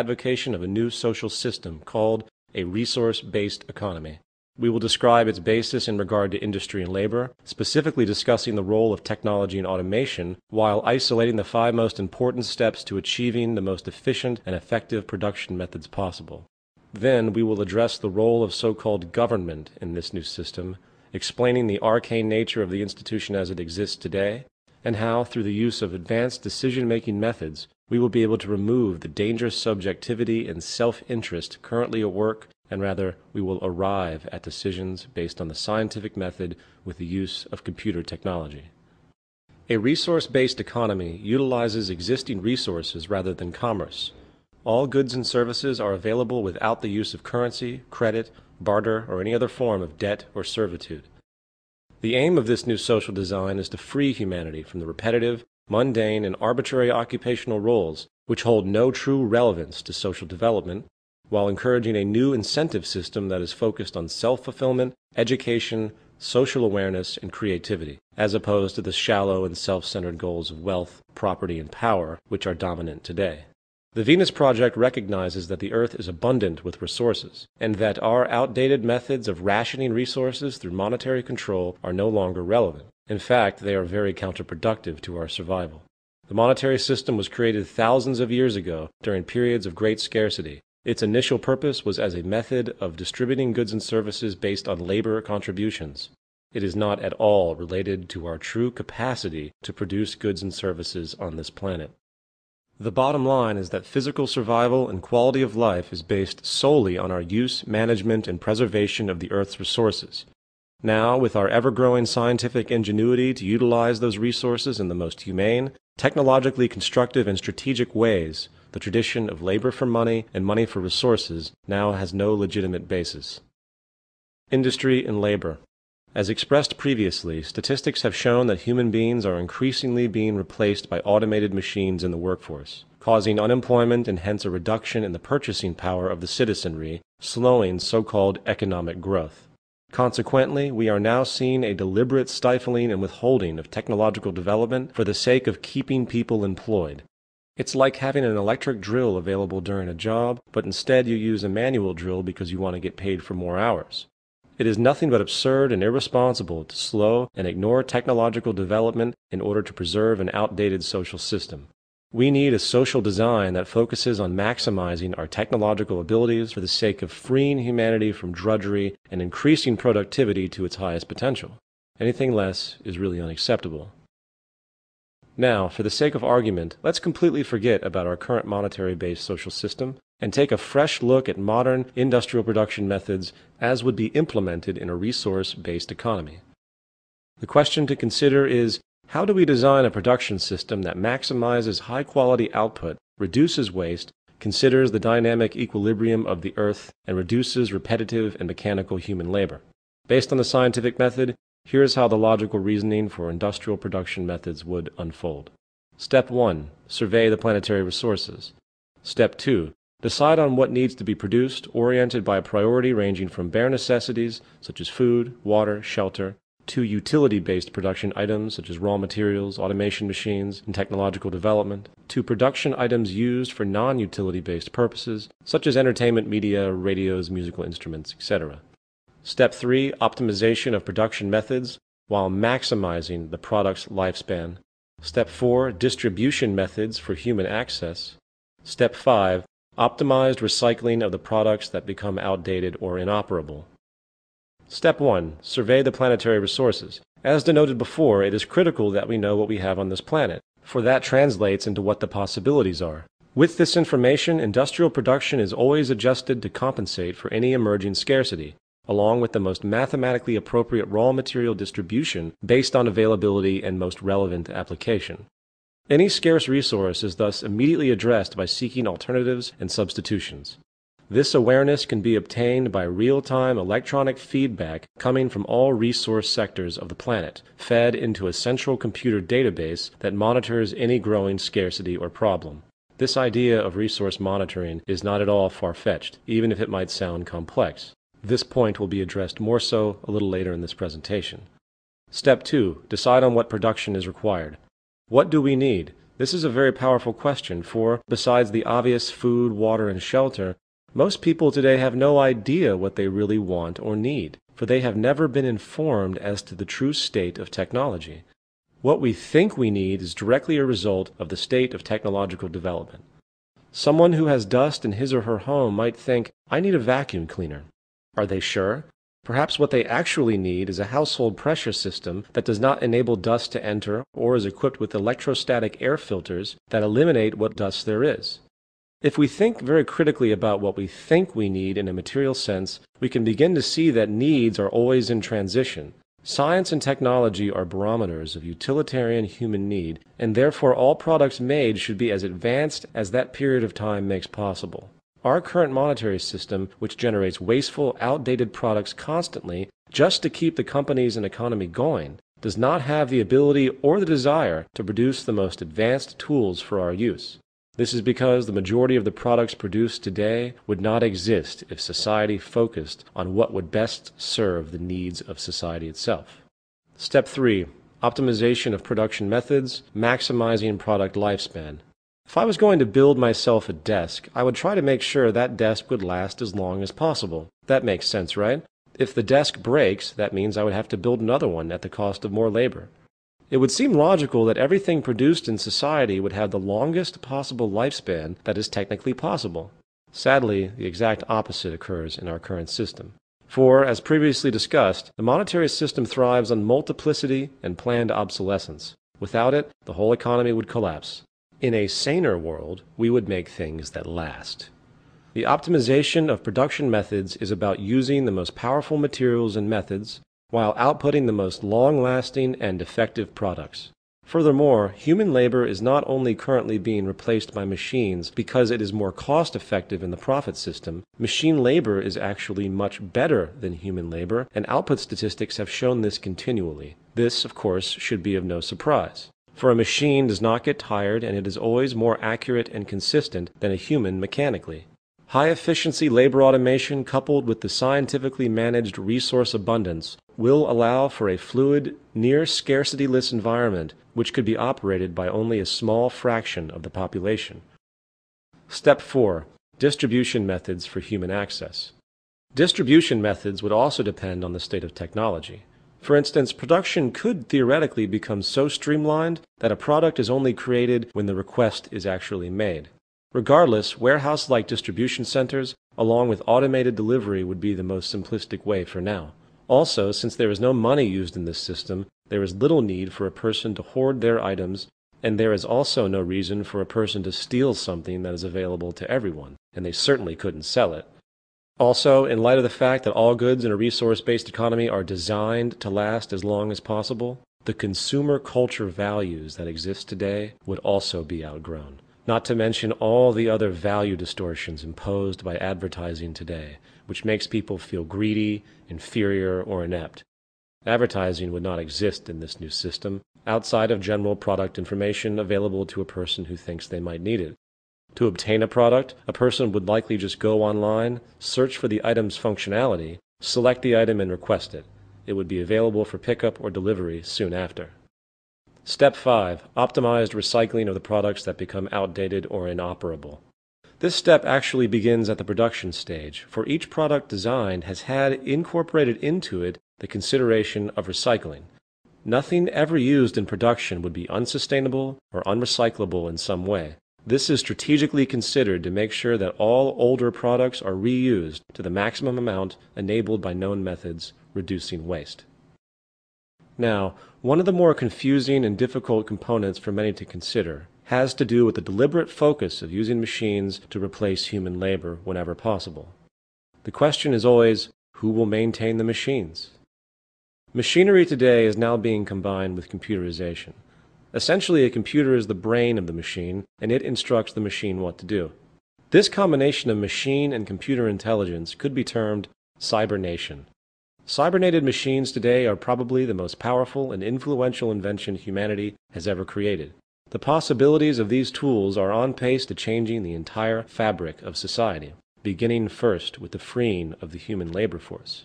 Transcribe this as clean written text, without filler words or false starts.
advocation of a new social system called a resource-based economy. We will describe its basis in regard to industry and labor, specifically discussing the role of technology and automation, while isolating the 5 most important steps to achieving the most efficient and effective production methods possible. Then we will address the role of so-called government in this new system, explaining the arcane nature of the institution as it exists today, and how, through the use of advanced decision-making methods, we will be able to remove the dangerous subjectivity and self-interest currently at work, and rather, we will arrive at decisions based on the scientific method with the use of computer technology. A resource-based economy utilizes existing resources rather than commerce. All goods and services are available without the use of currency, credit, barter, or any other form of debt or servitude. The aim of this new social design is to free humanity from the repetitive, mundane, and arbitrary occupational roles which hold no true relevance to social development, while encouraging a new incentive system that is focused on self-fulfillment, education, social awareness, and creativity, as opposed to the shallow and self-centered goals of wealth, property, and power which are dominant today. The Venus Project recognizes that the Earth is abundant with resources, and that our outdated methods of rationing resources through monetary control are no longer relevant. In fact, they are very counterproductive to our survival. The monetary system was created thousands of years ago during periods of great scarcity. Its initial purpose was as a method of distributing goods and services based on labor contributions. It is not at all related to our true capacity to produce goods and services on this planet. The bottom line is that physical survival and quality of life is based solely on our use, management, and preservation of the Earth's resources. Now, with our ever-growing scientific ingenuity to utilize those resources in the most humane, technologically constructive, and strategic ways, the tradition of labor for money and money for resources now has no legitimate basis. Industry and labor. As expressed previously, statistics have shown that human beings are increasingly being replaced by automated machines in the workforce, causing unemployment and hence a reduction in the purchasing power of the citizenry, slowing so-called economic growth. Consequently, we are now seeing a deliberate stifling and withholding of technological development for the sake of keeping people employed. It's like having an electric drill available during a job, but instead you use a manual drill because you want to get paid for more hours. It is nothing but absurd and irresponsible to slow and ignore technological development in order to preserve an outdated social system. We need a social design that focuses on maximizing our technological abilities for the sake of freeing humanity from drudgery and increasing productivity to its highest potential. Anything less is really unacceptable. Now, for the sake of argument, let's completely forget about our current monetary-based social system and take a fresh look at modern industrial production methods as would be implemented in a resource-based economy. The question to consider is, how do we design a production system that maximizes high-quality output, reduces waste, considers the dynamic equilibrium of the Earth, and reduces repetitive and mechanical human labor? Based on the scientific method, here is how the logical reasoning for industrial production methods would unfold. Step 1. Survey the planetary resources. Step 2. Decide on what needs to be produced, oriented by a priority ranging from bare necessities, such as food, water, shelter, to utility-based production items, such as raw materials, automation machines, and technological development, to production items used for non-utility-based purposes, such as entertainment media, radios, musical instruments, etc. Step 3. Optimization of production methods while maximizing the product's lifespan. Step 4. Distribution methods for human access. Step 5. Optimized recycling of the products that become outdated or inoperable. Step 1. Survey the planetary resources. As denoted before, it is critical that we know what we have on this planet, for that translates into what the possibilities are. With this information, industrial production is always adjusted to compensate for any emerging scarcity, along with the most mathematically appropriate raw material distribution based on availability and most relevant application. Any scarce resource is thus immediately addressed by seeking alternatives and substitutions. This awareness can be obtained by real-time electronic feedback coming from all resource sectors of the planet, fed into a central computer database that monitors any growing scarcity or problem. This idea of resource monitoring is not at all far-fetched, even if it might sound complex. This point will be addressed more so a little later in this presentation. Step 2. Decide on what production is required. What do we need? This is a very powerful question, for besides the obvious food, water, and shelter, most people today have no idea what they really want or need, for they have never been informed as to the true state of technology. What we think we need is directly a result of the state of technological development. Someone who has dust in his or her home might think, "I need a vacuum cleaner." Are they sure? Perhaps what they actually need is a household pressure system that does not enable dust to enter or is equipped with electrostatic air filters that eliminate what dust there is. If we think very critically about what we think we need in a material sense, we can begin to see that needs are always in transition. Science and technology are barometers of utilitarian human need, and therefore all products made should be as advanced as that period of time makes possible. Our current monetary system, which generates wasteful, outdated products constantly just to keep the companies and economy going, does not have the ability or the desire to produce the most advanced tools for our use. This is because the majority of the products produced today would not exist if society focused on what would best serve the needs of society itself. Step 3. Optimization of production methods, maximizing product lifespan. If I was going to build myself a desk, I would try to make sure that desk would last as long as possible. That makes sense, right? If the desk breaks, that means I would have to build another one at the cost of more labor. It would seem logical that everything produced in society would have the longest possible lifespan that is technically possible. Sadly, the exact opposite occurs in our current system. For, as previously discussed, the monetary system thrives on multiplicity and planned obsolescence. Without it, the whole economy would collapse. In a saner world, we would make things that last. The optimization of production methods is about using the most powerful materials and methods while outputting the most long-lasting and effective products. Furthermore, human labor is not only currently being replaced by machines because it is more cost-effective in the profit system, machine labor is actually much better than human labor, and output statistics have shown this continually. This, of course, should be of no surprise. For a machine does not get tired, and it is always more accurate and consistent than a human mechanically. High-efficiency labor automation coupled with the scientifically managed resource abundance will allow for a fluid, near-scarcity-less environment which could be operated by only a small fraction of the population. Step 4. Distribution methods for human access. Distribution methods would also depend on the state of technology. For instance, production could theoretically become so streamlined that a product is only created when the request is actually made. Regardless, warehouse-like distribution centers, along with automated delivery, would be the most simplistic way for now. Also, since there is no money used in this system, there is little need for a person to hoard their items, and there is also no reason for a person to steal something that is available to everyone, and they certainly couldn't sell it. Also, in light of the fact that all goods in a resource-based economy are designed to last as long as possible, the consumer culture values that exist today would also be outgrown. Not to mention all the other value distortions imposed by advertising today, which makes people feel greedy, inferior, or inept. Advertising would not exist in this new system, outside of general product information available to a person who thinks they might need it. To obtain a product, a person would likely just go online, search for the item's functionality, select the item and request it. It would be available for pickup or delivery soon after. Step 5. Optimized recycling of the products that become outdated or inoperable. This step actually begins at the production stage, for each product designed has had incorporated into it the consideration of recycling. Nothing ever used in production would be unsustainable or unrecyclable in some way. This is strategically considered to make sure that all older products are reused to the maximum amount enabled by known methods, reducing waste. Now, one of the more confusing and difficult components for many to consider has to do with the deliberate focus of using machines to replace human labor whenever possible. The question is always, who will maintain the machines? Machinery today is now being combined with computerization. Essentially, a computer is the brain of the machine, and it instructs the machine what to do. This combination of machine and computer intelligence could be termed cybernation. Cybernated machines today are probably the most powerful and influential invention humanity has ever created. The possibilities of these tools are on pace to changing the entire fabric of society, beginning first with the freeing of the human labor force.